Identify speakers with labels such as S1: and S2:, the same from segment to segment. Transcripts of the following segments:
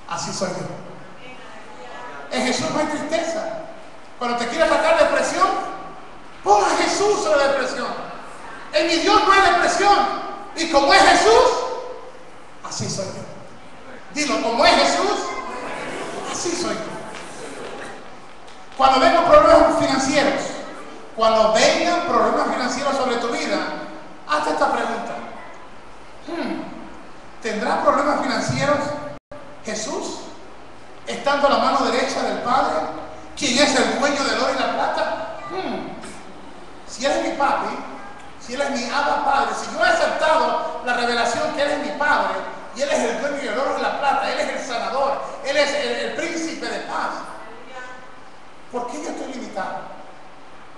S1: así soy yo. En Jesús no hay tristeza. Cuando te quieres sacar depresión, pon a Jesús en la depresión. En mi Dios no hay depresión. Y como es Jesús, así soy yo. Dilo, como es Jesús, así soy yo. Cuando vengan problemas financieros, sobre tu vida, hazte esta pregunta. ¿Tendrá problemas financieros Jesús, estando a la mano derecha del Padre, quien es el dueño del oro y la plata? Si Él es mi papi, si Él es mi Abba Padre, si yo he aceptado la revelación que Él es mi Padre, y Él es el dueño del oro y la plata, Él es el sanador, Él es el príncipe de paz, ¿por qué yo estoy limitado?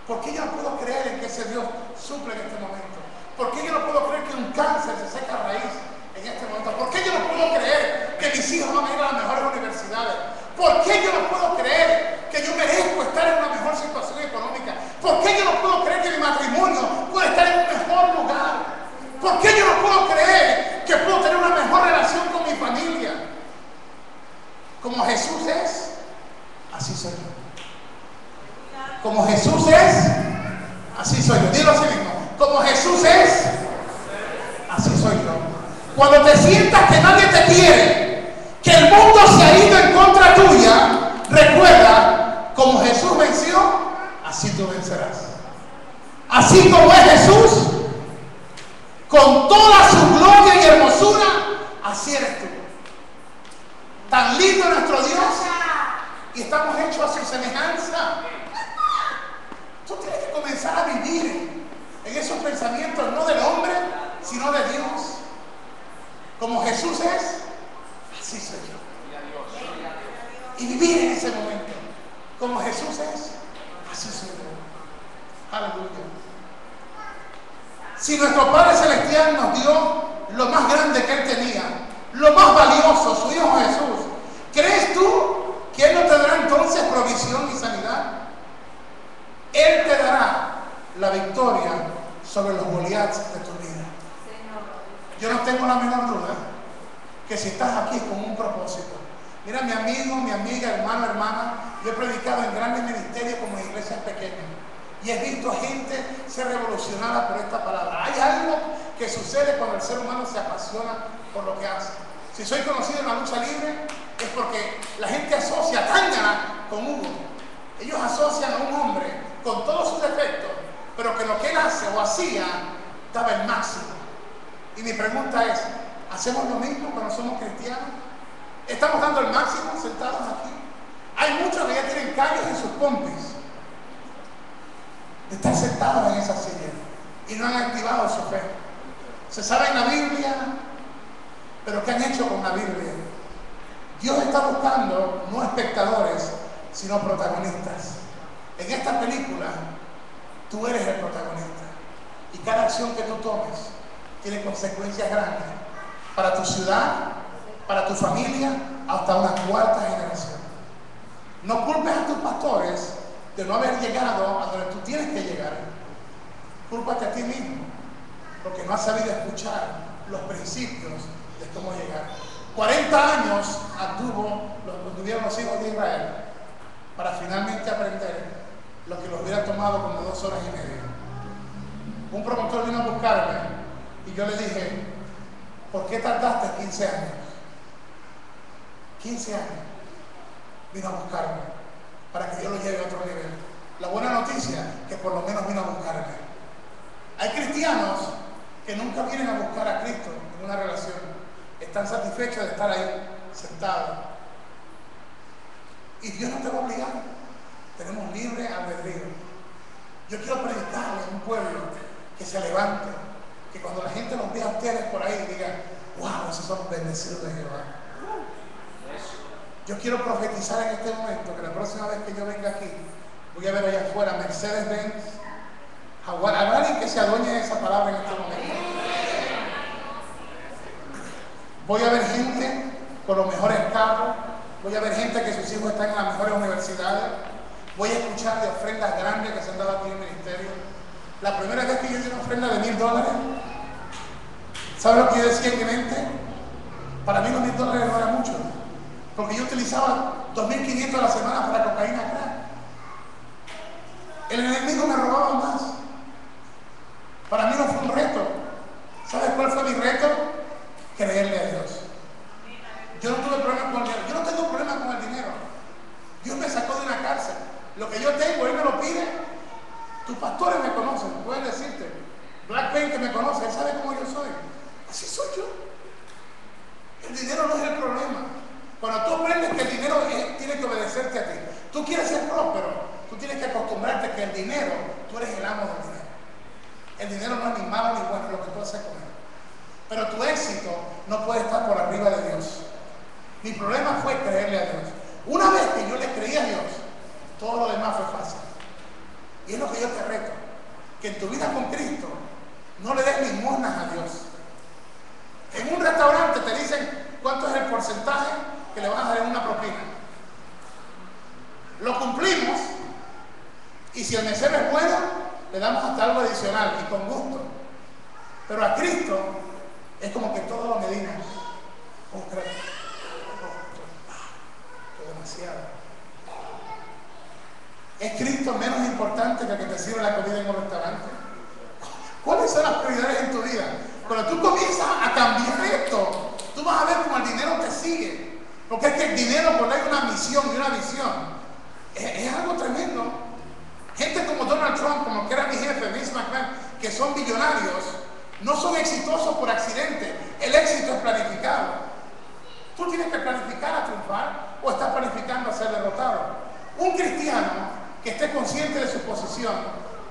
S1: ¿Por qué yo no puedo creer en que ese Dios suple en este momento? ¿Por qué yo no puedo creer que un cáncer se seca a raíz en este momento? ¿Por qué yo no puedo creer que mis hijos van a ir a las mejores universidades? ¿Por qué yo no puedo creer que yo merezco estar en una mejor situación económica? ¿Por qué yo no puedo creer que mi matrimonio puede estar en un mejor lugar? ¿Por qué yo no puedo creer que puedo tener una mejor relación con mi familia? Como Jesús es, así soy yo. Como Jesús es, así soy yo. Dilo así mismo. Como Jesús es, así soy yo. Cuando te sientas que nadie te quiere, que el mundo se ha ido en contra tuya, recuerda, como Jesús venció, así tú vencerás. Así como es Jesús, con toda su gloria y hermosura, así eres tú. Tan lindo nuestro Dios, y estamos hechos a su semejanza. Tú tienes que comenzar a vivir en esos pensamientos, no del hombre, sino de Dios. Como Jesús es, así soy yo. Y vivir en ese momento. Como Jesús es, así soy yo. Aleluya. Si nuestro Padre Celestial nos dio lo más grande que Él tenía, lo más valioso, su Hijo Jesús, ¿crees tú que Él no te dará entonces provisión y sanidad? Él te dará la victoria sobre los Goliaths de tu vida. Yo no tengo la menor duda que si estás aquí con un propósito. Mira, mi amigo, mi amiga, hermano, hermana, yo he predicado en grandes ministerios como en iglesias pequeñas y he visto a gente ser revolucionada por esta palabra. Hay algo que sucede cuando el ser humano se apasiona por lo que hace. Si soy conocido en la lucha libre es porque la gente asocia a Tangana con Hugo. Ellos asocian a un hombre con todos sus defectos, pero que lo que él hace o hacía daba el máximo. Y mi pregunta es, ¿hacemos lo mismo cuando somos cristianos? ¿Estamos dando el máximo sentados aquí? Hay muchos que ya tienen callos en sus pompis de estar sentados en esa silla y no han activado su fe. Se sabe en la Biblia, pero ¿qué han hecho con la Biblia? Dios está buscando no espectadores, sino protagonistas. En esta película, tú eres el protagonista. Y cada acción que tú tomes tiene consecuencias grandes para tu ciudad, para tu familia, hasta una cuarta generación. No culpes a tus pastores de no haber llegado a donde tú tienes que llegar. Cúlpate a ti mismo, porque no has sabido escuchar los principios de cómo llegar. 40 años tuvieron los hijos de Israel para finalmente aprender lo que los hubiera tomado como 2 horas y media. Un promotor vino a buscarme y yo le dije, ¿por qué tardaste 15 años? 15 años vino a buscarme para que yo lo lleve a otro nivel. La buena noticia que por lo menos vino a buscarme. Hay cristianos que nunca vienen a buscar a Cristo en una relación. Están satisfechos de estar ahí sentados. Y Dios no te va a obligar. Tenemos libre albedrío. Yo quiero predicarles a un pueblo que se levante, que cuando la gente los vea a ustedes por ahí digan, wow, esos son bendecidos de Jehová. Yo quiero profetizar en este momento que la próxima vez que yo venga aquí, voy a ver allá afuera Mercedes-Benz, Jaguar. ¿Habrá alguien que se adueñe de esa palabra en este momento? Voy a ver gente con los mejores carros, voy a ver gente que sus hijos están en las mejores universidades. Voy a escuchar de ofrendas grandes que se han dado aquí en el ministerio. La primera vez que yo di una ofrenda de $1000, ¿sabes lo que yo decía en mi mente? Para mí los $1000 no era mucho. porque yo utilizaba 2.500 a la semana para cocaína crack. El enemigo me robaba más. Para mí no fue un reto. ¿Sabes cuál fue mi reto? Creerle a Dios. Yo no tuve problema con el dinero. Yo no tengo problema con el dinero. Dios me sacó de una cárcel. Lo que yo tengo, Él me lo pide. Tus pastores me conocen, pueden decirte. Black Pain que me conoce, Él sabe cómo yo soy. Así soy yo. El dinero no es el problema. Cuando tú aprendes que el dinero tiene que obedecerte a ti. Tú quieres ser próspero. Tú tienes que acostumbrarte que el dinero, tú eres el amo del dinero. El dinero no es ni malo ni bueno, lo que tú haces con él. Pero tu éxito no puede estar por arriba de Dios. Mi problema fue creerle a Dios. Una vez que yo le creí a Dios, todo lo demás fue fácil. Y es lo que yo te reto, que en tu vida con Cristo no le des limosnas a Dios. En un restaurante te dicen cuánto es el porcentaje que le vas a dar en una propina. Lo cumplimos y si el mesero es bueno, le damos hasta algo adicional y con gusto. Pero a Cristo es como que todo lo medimos. Demasiado. ¿Es Cristo menos importante que el que te sirve la comida en un restaurante? ¿Cuáles son las prioridades en tu vida? Cuando tú comienzas a cambiar esto, tú vas a ver cómo el dinero te sigue. Porque es que el dinero, cuando hay una misión y una visión, es algo tremendo. Gente como Donald Trump, como que era mi jefe, Vince McMahon, que son billonarios, no son exitosos por accidente. El éxito es planificado. Tú tienes que planificar a triunfar o estás planificando a ser derrotado. Un cristiano que esté consciente de su posición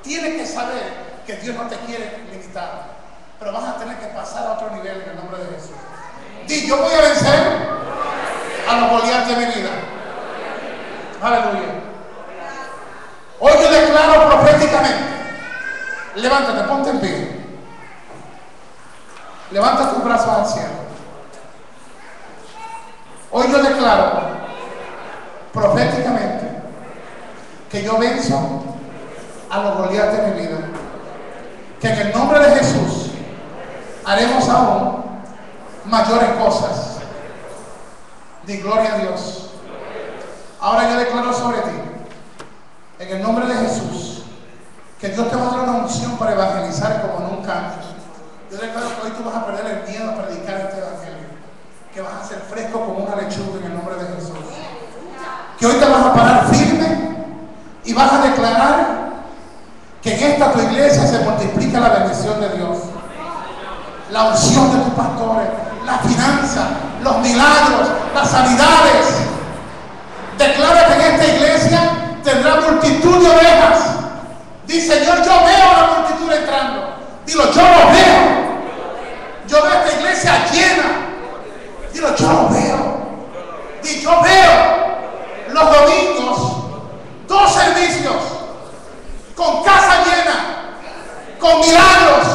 S1: tiene que saber que Dios no te quiere limitado, pero vas a tener que pasar a otro nivel en el nombre de Jesús. Di, yo voy a vencer a los Goliat de mi vida. Aleluya. Hoy yo declaro proféticamente. Levántate, ponte en pie. Levanta tus brazos al cielo. Hoy yo declaro proféticamente que yo venzo a los Goliat de mi vida. Que en el nombre de Jesús haremos aún mayores cosas. Di gloria a Dios. Ahora yo declaro sobre ti, en el nombre de Jesús, que Dios te va a dar una unción para evangelizar como nunca antes. Yo declaro que hoy tú vas a perder el miedo a predicar este evangelio, que vas a ser fresco como una lechuga en el nombre de Jesús, que hoy te vas a parar firme y vas a declarar que en esta tu iglesia se multiplica la bendición de Dios, la unción de tus pastores, la finanza, los milagros, las sanidades. Declara que en esta iglesia tendrá multitud de ovejas. Dice, Señor, yo veo a la multitud entrando. Dilo, yo lo veo. Yo veo esta iglesia llena. Dilo, yo lo veo. Dilo, yo veo los domingos 2 servicios con casa llena, con milagros,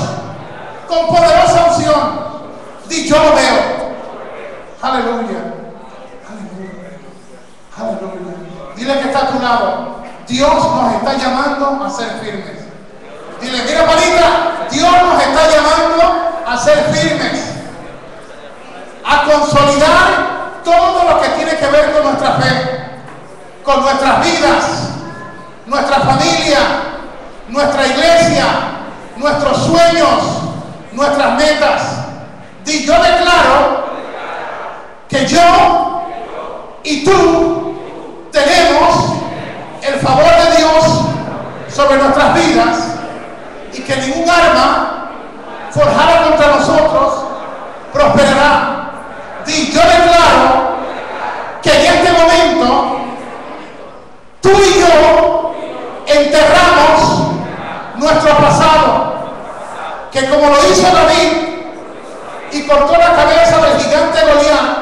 S1: con poderosa unción. Di, yo lo veo. Aleluya. Aleluya. Aleluya. Dile que está a tu lado. Dios nos está llamando a ser firmes. Dile, mira, panita, Dios nos está llamando a ser firmes, a consolidar todo lo que tiene que ver con nuestra fe, con nuestras vidas, nuestra familia, nuestra iglesia, nuestros sueños, nuestras metas. Y yo declaro que yo y tú tenemos el favor de Dios sobre nuestras vidas y que ningún arma forjada contra nosotros prosperará. Y yo declaro que en este momento tú y yo enterramos nuestro pasado, que como lo hizo David y cortó la cabeza del gigante Goliat,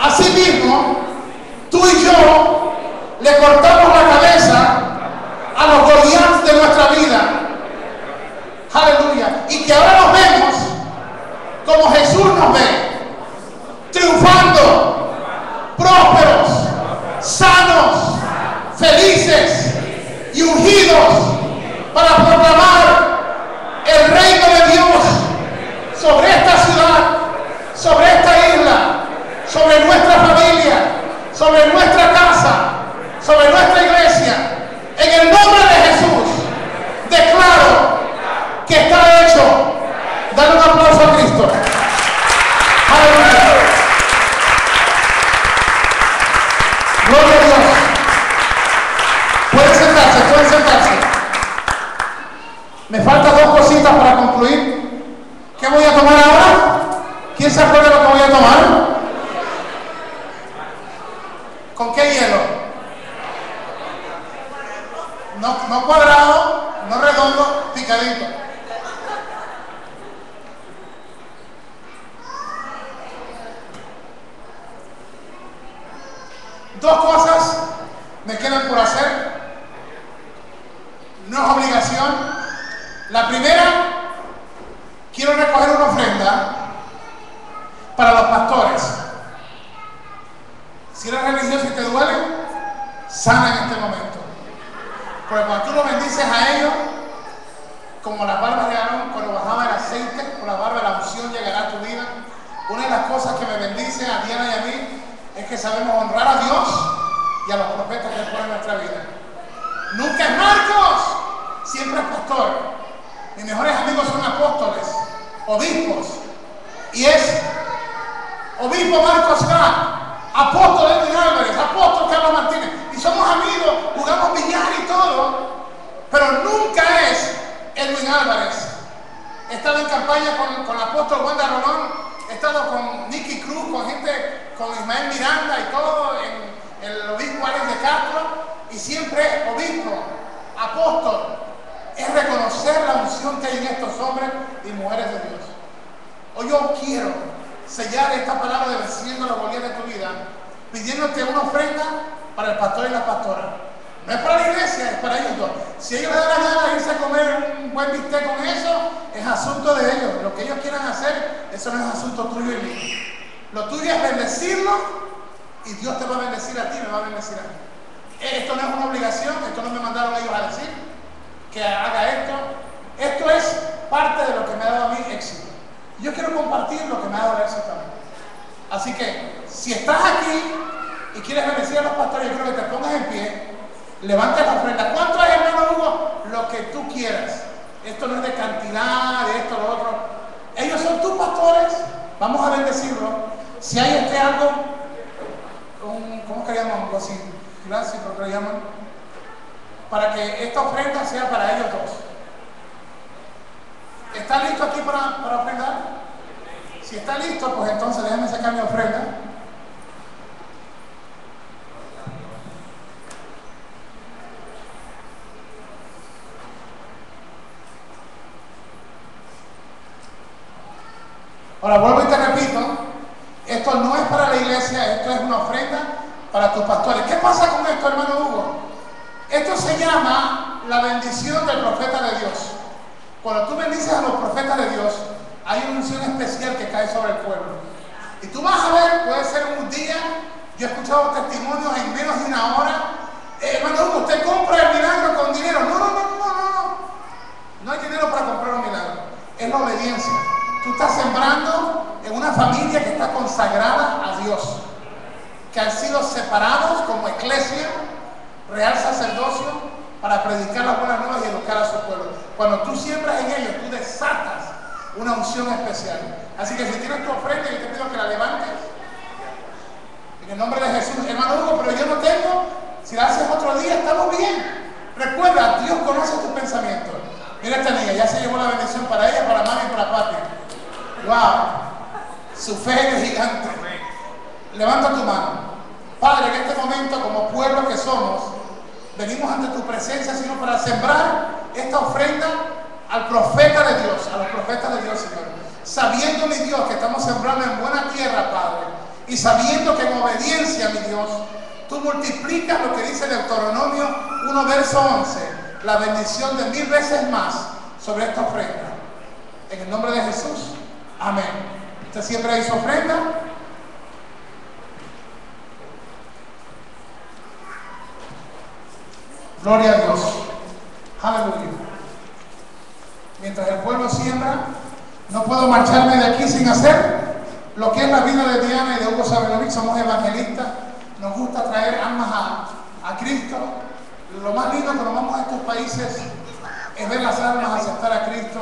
S1: así mismo tú y yo le cortamos la cabeza a los Goliat de nuestra vida. Aleluya. Y que ahora nos vemos como Jesús nos ve, triunfando, prósperos, sanos, felices y ungidos para proclamar el reino de Dios sobre esta ciudad, sobre esta isla, sobre nuestra familia, no cuadrado, no redondo, picadito. Dos cosas me quedan por hacer. No es obligación. La primera, quiero recoger una ofrenda para los pastores. Si eres religioso y te duele, sana en este momento. Porque cuando tú lo bendices a ellos, como las barbas de Aarón, cuando bajaba el aceite, con la barba la unción llegará a tu vida. Una de las cosas que me bendice a Diana y a mí es que sabemos honrar a Dios y a los profetas que Él pone en nuestra vida. Nunca es Marcos, siempre es pastor. Mis mejores amigos son apóstoles, obispos, y es obispo Marcos K, apóstol Edwin Álvarez, apóstol Carlos Martínez, y somos amigos, jugamos billar y todo, pero nunca es Edwin Álvarez. He estado en campaña con el apóstol Wanda Rolón, he estado con Nicky Cruz, con gente, con Ismael Miranda y todo, en el obispo Alex de Castro, y siempre obispo, apóstol. Es reconocer la unción que hay en estos hombres y mujeres de Dios. Hoy yo quiero sellar esta palabra de venciendo los goliatas de tu vida, pidiéndote una ofrenda para el pastor y la pastora. No es para la iglesia, es para ellos dos. Si ellos les dan la gana de irse a comer un buen bistec con eso, es asunto de ellos. Lo que ellos quieran hacer, eso no es asunto tuyo y mío. Lo tuyo es bendecirlo y Dios te va a bendecir a ti, me va a bendecir a mí. Esto no es una obligación, esto no me mandaron ellos a decir que haga esto. Esto es parte de lo que me ha dado a mí éxito. Yo quiero compartir lo que me ha dado el éxito a mí. Así que, si estás aquí y quieres bendecir a los pastores, yo quiero que te pongas en pie, levantes la ofrenda. ¿Cuánto es, hermano Hugo? Lo que tú quieras. Esto no es de cantidad, de esto, lo otro. Ellos son tus pastores. Vamos a bendecirlos. Si hay algo, ¿cómo que llaman? Algo así, gracias, ¿cómo que llaman? Para que esta ofrenda sea para ellos dos. ¿Está listo aquí para ofrendar? Si está listo, pues entonces déjenme sacar mi ofrenda. Ahora vuelvo y te repito, esto no es para la iglesia, esto es una ofrenda para tus pastores. ¿Qué pasa con esto, hermano Hugo? Esto se llama la bendición del profeta de Dios. Cuando tú bendices a los profetas de Dios, hay una unción especial que cae sobre el pueblo. Y tú vas a ver, puede ser un día, yo he escuchado testimonios en menos de una hora. Hermano Hugo, usted compra el milagro con dinero. No. No hay dinero para comprar un milagro. Es la obediencia. Tú estás sembrando en una familia que está consagrada a Dios, que han sido separados como iglesia, real sacerdocio, para predicar las buenas nuevas y educar a su pueblo. Cuando tú siembras en ellos, tú desatas una unción especial. Así que si tienes tu ofrenda, yo te pido que la levantes en el nombre de Jesús. Hermano Hugo, pero yo no tengo. Si la haces otro día, estamos bien. Recuerda, Dios conoce tus pensamientos. Mira esta niña, ya se llevó la bendición para ella, para mami y para papi. Wow, su fe es gigante. Levanta tu mano. Padre, en este momento, como pueblo que somos, venimos ante tu presencia, sino para sembrar esta ofrenda al profeta de Dios, a los profetas de Dios, Señor. Sabiendo, mi Dios, que estamos sembrando en buena tierra, Padre, y sabiendo que en obediencia, mi Dios, tú multiplicas lo que dice Deuteronomio 1, verso 11, la bendición de 1000 veces más sobre esta ofrenda. En el nombre de Jesús, amén. ¿Usted siempre hizo ofrenda? Gloria a Dios. Aleluya. Mientras el pueblo siembra, no puedo marcharme de aquí sin hacer lo que es la vida de Diana y de Hugo Sabelovic. Somos evangelistas, nos gusta traer almas a Cristo. Lo más lindo cuando vamos a estos países es ver las almas aceptar a Cristo.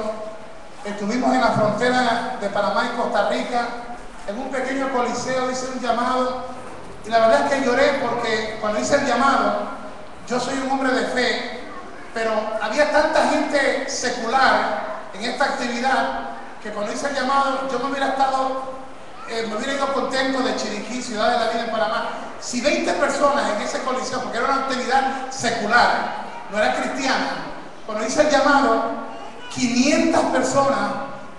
S1: Estuvimos en la frontera de Panamá y Costa Rica, en un pequeño coliseo, hice un llamado, y la verdad es que lloré porque cuando hice el llamado, yo soy un hombre de fe, pero había tanta gente secular en esta actividad que cuando hice el llamado yo me hubiera ido contento de Chiriquí, Ciudad de la Vida en Panamá. Si 20 personas en ese coliseo, porque era una actividad secular, no era cristiana. Cuando hice el llamado, 500 personas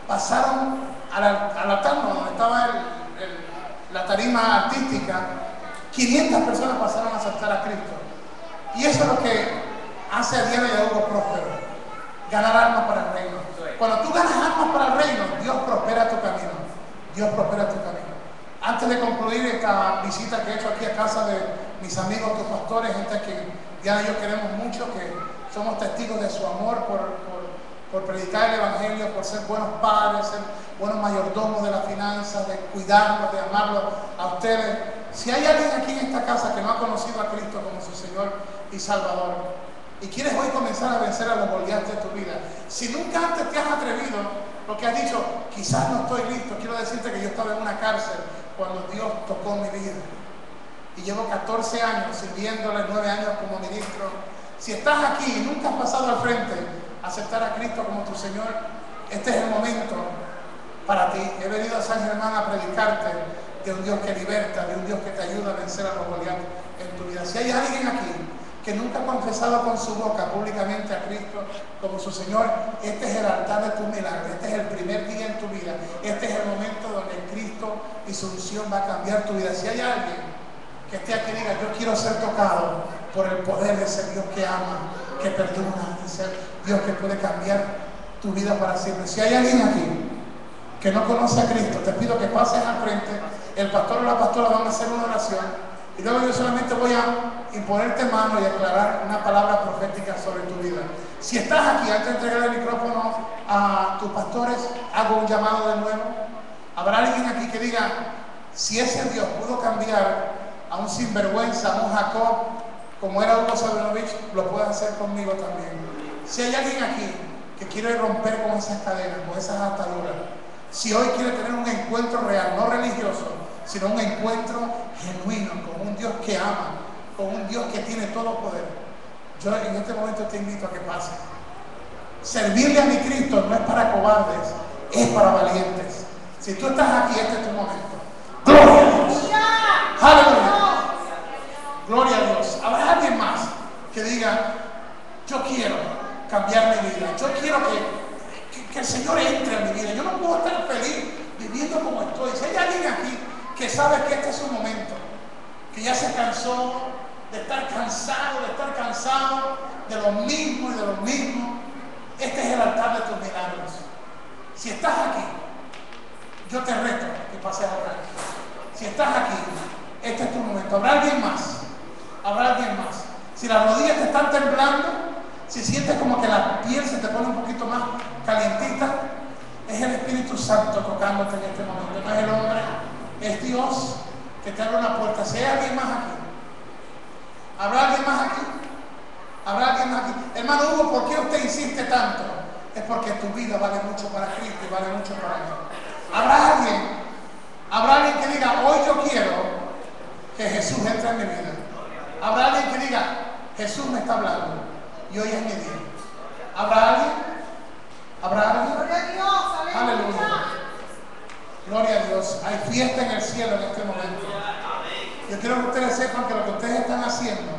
S1: pasaron al altar, donde estaba la tarima artística. 500 personas pasaron a aceptar a Cristo. Y eso es lo que hace a Diana y a Hugo próspero: ganar almas para el reino. Cuando tú ganas almas para el reino, Dios prospera tu camino. Dios prospera tu camino. Antes de concluir esta visita que he hecho aquí a casa de mis amigos, tus pastores, gente que Diana y yo queremos mucho, que somos testigos de su amor por predicar el evangelio, por ser buenos padres, ser buenos mayordomos de las finanzas, de cuidarlos, de amarlos a ustedes. Si hay alguien aquí en esta casa que no ha conocido a Cristo como su Señor y Salvador, y quieres hoy comenzar a vencer a los Goliat de tu vida, si nunca antes te has atrevido, porque has dicho, quizás no estoy listo, quiero decirte que yo estaba en una cárcel cuando Dios tocó mi vida. Y llevo 14 años sirviéndole, 9 años como ministro. Si estás aquí y nunca has pasado al frente a aceptar a Cristo como tu Señor, este es el momento para ti. He venido a San Germán a predicarte de un Dios que liberta, de un Dios que te ayuda a vencer a los Goliat en tu vida. Si hay alguien aquí que nunca ha confesado con su boca públicamente a Cristo como su Señor, este es el altar de tu milagro, este es el primer día en tu vida, este es el momento donde Cristo y su unción va a cambiar tu vida. Si hay alguien que esté aquí y diga, yo quiero ser tocado por el poder de ese Dios que ama, que perdona, ese Dios que puede cambiar tu vida para siempre. Si hay alguien aquí que no conoce a Cristo, te pido que pases al frente, el pastor o la pastora van a hacer una oración, y luego yo solamente voy a imponerte mano y aclarar una palabra profética sobre tu vida. Si estás aquí, antes de entregar el micrófono a tus pastores, hago un llamado de nuevo. Habrá alguien aquí que diga, si ese Dios pudo cambiar a un sinvergüenza, a un Jacob, como era Hugo Sabinovich, lo puede hacer conmigo también. Si hay alguien aquí que quiere romper con esas cadenas, con esas ataduras, si hoy quiere tener un encuentro real, no religioso, sino un encuentro genuino con un Dios que ama, con un Dios que tiene todo poder, yo en este momento te invito a que pases. Servirle a mi Cristo no es para cobardes, es para valientes. Si tú estás aquí, este es tu momento. ¡Gloria a Dios! ¡Aleluya! ¡Gloria a Dios! Habrá alguien más que diga, yo quiero cambiar mi vida, yo quiero que el Señor entre en mi vida, yo no puedo estar feliz viviendo como estoy. Si hay alguien aquí que sabe que este es su momento, que ya se cansó de estar cansado de lo mismo y de lo mismo, este es el altar de tus milagros. Si estás aquí, yo te reto que pases ahora. Si estás aquí, este es tu momento. ¿Habrá alguien más? ¿Habrá alguien más? Si las rodillas te están temblando, si sientes como que la piel se te pone un poquito más calientita, es el Espíritu Santo tocándote en este momento. No es el hombre, es Dios que te abre una puerta. Si hay alguien más aquí, ¿habrá alguien más aquí? ¿Habrá alguien más aquí? Hermano Hugo, ¿por qué usted insiste tanto? Es porque tu vida vale mucho para Cristo y vale mucho para mí. ¿Habrá alguien que diga, hoy yo quiero que Jesús entre en mi vida? ¿Habrá alguien que diga, Jesús me está hablando y hoy es mi día? ¿Habrá alguien? ¿Habrá alguien?
S2: Gloria a Dios,
S1: aleluya. Gloria a Dios. Hay fiesta en el cielo en este momento. Yo quiero que ustedes sepan que lo que ustedes están haciendo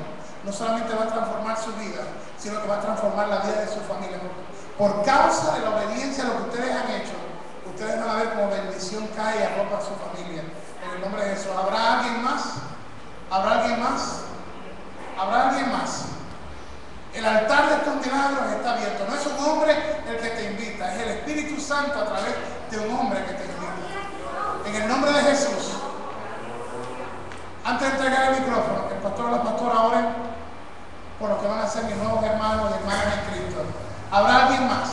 S1: no solamente va a transformar su vida, sino que va a transformar la vida de su familia. Por causa de la obediencia a lo que ustedes han hecho, ustedes van a ver como bendición cae y arropa a su familia. En el nombre de Jesús. ¿Habrá alguien más? ¿Habrá alguien más? ¿Habrá alguien más? El altar de estos milagros está abierto. No es un hombre el que te invita, es el Espíritu Santo a través de un hombre que te invita. En el nombre de Jesús. Antes de entregar el micrófono, que el pastor o la pastora oren por lo que van a ser mis nuevos hermanos y hermanas en Cristo. ¿Habrá alguien más?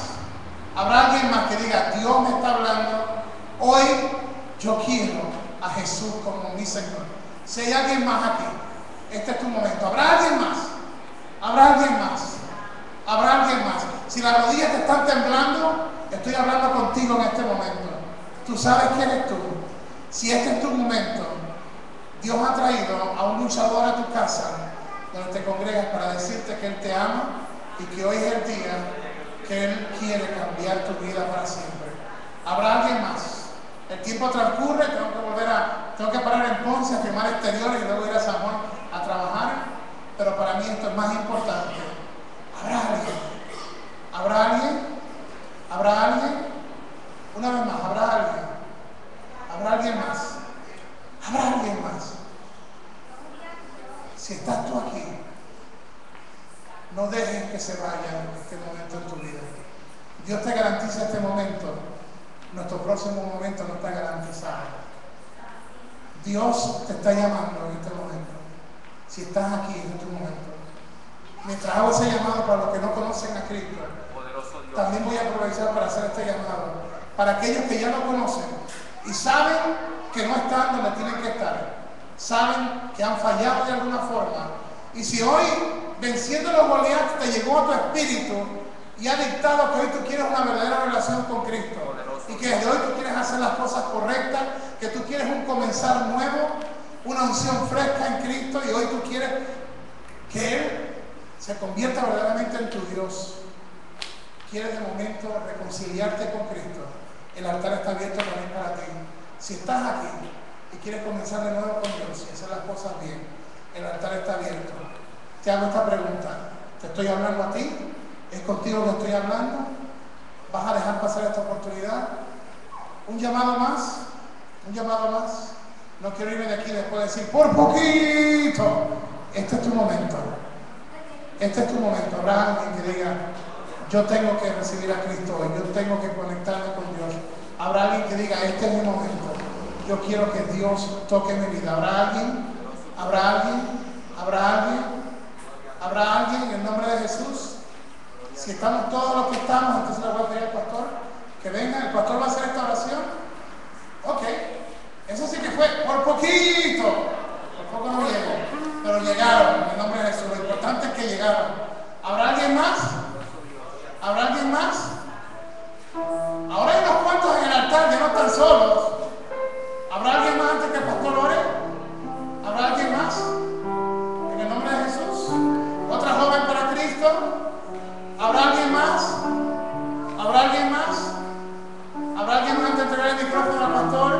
S1: ¿Habrá alguien más que diga, Dios me está hablando, hoy yo quiero a Jesús como mi Señor? Si hay alguien más aquí, este es tu momento. ¿Habrá alguien más? ¿Habrá alguien más? ¿Habrá alguien más? Si las rodillas te están temblando, estoy hablando contigo en este momento. Tú sabes quién eres tú. Si este es tu momento, Dios ha traído a un luchador a tu casa donde te congregas para decirte que Él te ama y que hoy es el día que Él quiere cambiar tu vida para siempre. ¿Habrá alguien más? El tiempo transcurre, tengo que parar en Ponce a firmar exteriores y luego ir a San Juan a trabajar, pero para mí esto es más importante ¿Habrá alguien? ¿Habrá alguien? Una vez más, ¿habrá alguien? ¿Habrá alguien más? ¿Habrá alguien más? Si estás tú aquí, no dejes que se vaya este momento en tu vida. Dios te garantiza este momento. Nuestro próximo momento no está garantizado. Dios te está llamando en este momento. Si estás aquí, en este momento. Mientras hago ese llamado para los que no conocen a Cristo, también voy a aprovechar para hacer este llamado para aquellos que ya lo conocen y saben que no están donde tienen que estar, saben que han fallado de alguna forma, y si hoy, venciendo los Goliat, te llegó a tu espíritu y ha dictado que hoy tú quieres una verdadera relación con Cristo y que desde hoy tú quieres hacer las cosas correctas, que tú quieres un comenzar nuevo, una unción fresca en Cristo, y hoy tú quieres que Él se convierta verdaderamente en tu Dios, quieres de momento reconciliarte con Cristo, el altar está abierto también para ti. Si estás aquí y quieres comenzar de nuevo con Dios y hacer las cosas bien, el altar está abierto. Te hago esta pregunta: ¿te estoy hablando a ti? ¿Es contigo que estoy hablando? ¿Vas a dejar pasar esta oportunidad? ¿Un llamado más? ¿Un llamado más? No quiero irme de aquí después de decir, por poquito. Este es tu momento. Este es tu momento. Habrá alguien que diga, yo tengo que recibir a Cristo hoy, yo tengo que conectarme con Dios. Habrá alguien que diga, este es mi momento, yo quiero que Dios toque mi vida. ¿Habrá alguien? ¿Habrá alguien? ¿Habrá alguien? ¿Habrá alguien en el nombre de Jesús? Si estamos todos los que estamos, entonces le voy a pedir al pastor que venga. ¿El pastor va a hacer esta oración? Ok, eso sí que fue por poquito, por poco no llegó, pero llegaron en el nombre de Jesús. Lo importante es que llegaron. ¿Habrá alguien más? ¿Habrá alguien más? Ahora hay unos cuantos en el altar que no están solos. ¿Habrá alguien más antes que el pastor ore? ¿Habrá alguien más? En el nombre de Jesús. ¿Otra joven para Cristo? ¿Habrá alguien más? ¿Habrá alguien más? ¿Habrá alguien más antes de entregar el micrófono al pastor?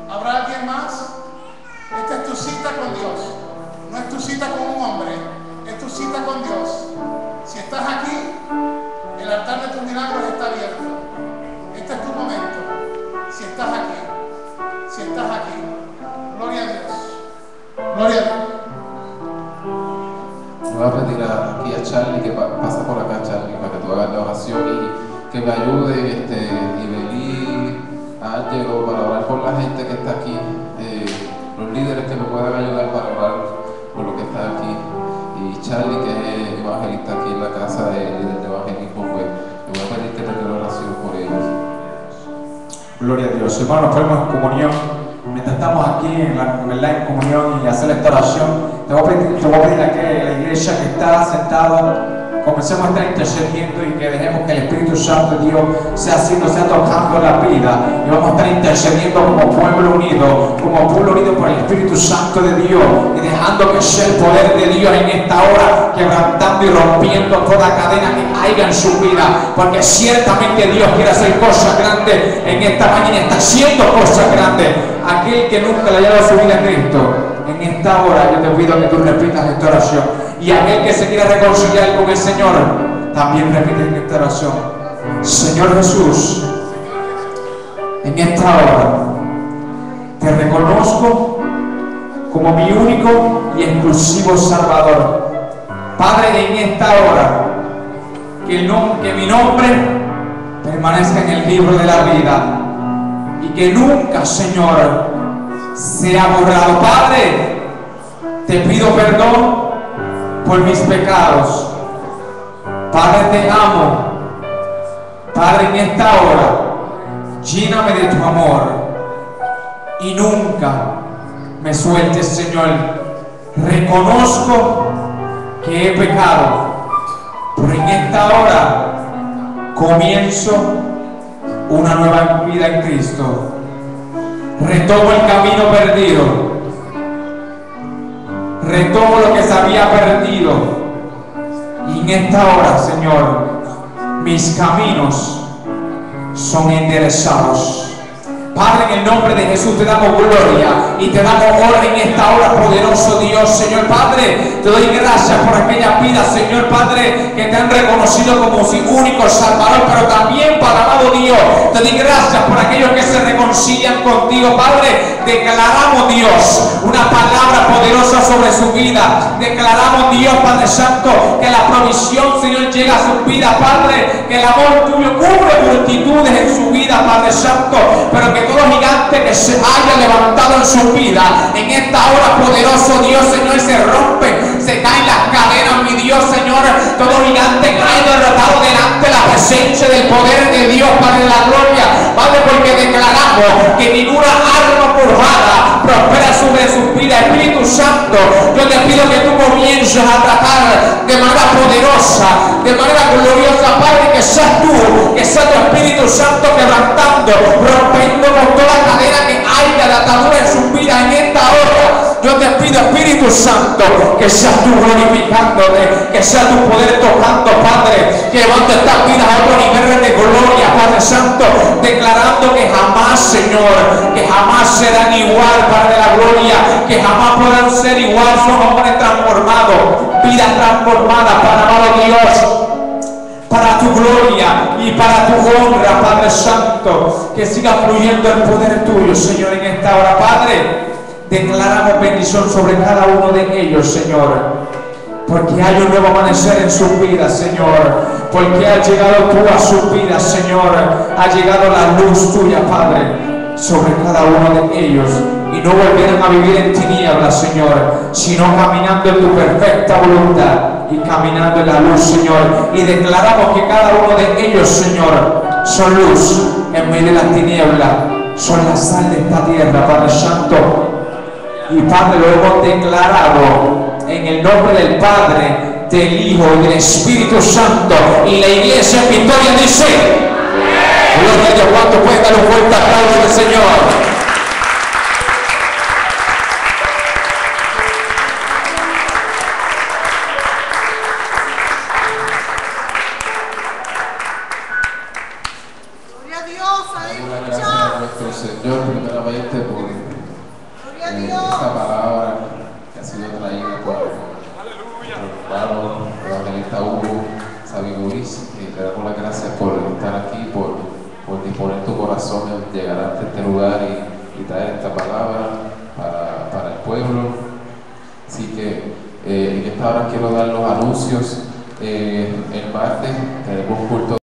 S1: ¿Habrá alguien más? Esta es tu cita con Dios. No es tu cita con un hombre, es tu cita con Dios. Si estás aquí, el altar de tus milagros está abierto. Este es tu momento. Si estás aquí, si estás aquí, gloria a Dios. Gloria a Dios.
S2: Le voy a pedir aquí a Charlie que pasa por acá, Charlie, para que tú hagas la oración y que me ayude, Ibelí, Ángelo, para orar por la gente que está aquí, los líderes que me puedan ayudar para orar por lo que está aquí. Y Charlie, que es evangelista aquí en la casa de líder de evangelismo, pues le voy a pedir que tenga la oración por ellos.
S3: Gloria a Dios. Hermanos, ponemos en comunión. Mientras estamos aquí en comunión y hacer esta oración, te voy a pedir a que la iglesia que está sentada comencemos a estar intercediendo y que dejemos que el Espíritu Santo de Dios sea tocando la vida, y vamos a estar intercediendo como pueblo unido por el Espíritu Santo de Dios, y dejando que sea el poder de Dios en esta hora, quebrantando y rompiendo toda cadena que haya en su vida, porque ciertamente Dios quiere hacer cosas grandes en esta mañana, está haciendo cosas grandes. Aquel que nunca le haya dado su vida a Cristo, en esta hora yo te pido que tú repitas esta oración. Y aquel que se quiera reconciliar con el Señor, también repite esta oración. Señor Jesús, en esta hora te reconozco como mi único y exclusivo Salvador. Padre, en esta hora que mi nombre permanezca en el libro de la vida y que nunca, Señor, sea borrado. Padre, te pido perdón por mis pecados. Padre, te amo. Padre, en esta hora lléname de tu amor y nunca me sueltes, Señor. Reconozco que he pecado, pero en esta hora comienzo una nueva vida en Cristo. Retomo el camino perdido, retomo lo que se había perdido, y en esta hora, Señor, mis caminos son enderezados. Padre, en el nombre de Jesús te damos gloria y te damos honra en esta hora, poderoso Dios, Señor Padre. Te doy gracias por aquellas vidas, Señor Padre, que te han reconocido como su único Salvador, pero también, Padre amado Dios, te doy gracias por aquellos que se reconcilian contigo, Padre. Declaramos, Dios, una palabra poderosa sobre su vida. Declaramos, Dios, Padre Santo, que la provisión, Señor, llega a su vida, Padre, que el amor tuyo cubre multitudes en su vida, Padre Santo, pero que todo gigante que se haya levantado en su vida, en esta hora, poderoso Dios, Señor, se rompe, se caen las cadenas, mi Dios, Señor. Todo gigante cae derrotado delante de la presencia del poder de Dios, Padre de la gloria, Padre, porque declaramos que ninguna arma forjada prospera sobre su vida. Espíritu Santo, yo te pido que tú comiences a tratar de manera poderosa, de manera gloriosa, Padre, que seas tú, que sea tu Espíritu Santo quebrantando, rompiendo con toda cadena que haya de atadura en su vida en esta hora. Yo te pido, Espíritu Santo, que seas tú glorificándote, que sea tu poder tocando, Padre, que levante estas vidas a otro nivel de gloria, Padre Santo, declarando que jamás, Señor, que jamás serán igual, Padre de la gloria, que jamás podrán ser igual. Son hombres transformados, vidas transformadas, Padre amado Dios, para tu gloria y para tu honra, Padre Santo, que siga fluyendo el poder tuyo, Señor, en esta hora, Padre. Declaramos bendición sobre cada uno de ellos, Señor, porque hay un nuevo amanecer en sus vidas, Señor, porque ha llegado tú a sus vidas, Señor, ha llegado la luz tuya, Padre, sobre cada uno de ellos, y no volvieron a vivir en tinieblas, Señor, sino caminando en tu perfecta voluntad y caminando en la luz, Señor. Y declaramos que cada uno de ellos, Señor, son luz en medio de las tinieblas, son la sal de esta tierra, Padre Santo. Y Padre, lo hemos declarado en el nombre del Padre, del Hijo y del Espíritu Santo. Y la iglesia en victoria dice: gloria a Dios. ¿Cuánto puede dar un fuerte aplauso al Señor?
S4: Gloria a Dios,
S2: Damos las gracias a nuestro Señor primeramente por esta palabra que ha sido traída por nuestro hermano evangelista Hugo Sabiduris. Te damos las gracias por estar aquí, por disponer tu corazón en llegar hasta este lugar y traer esta palabra para el pueblo. Así que en esta hora quiero dar los anuncios. El martes tenemos culto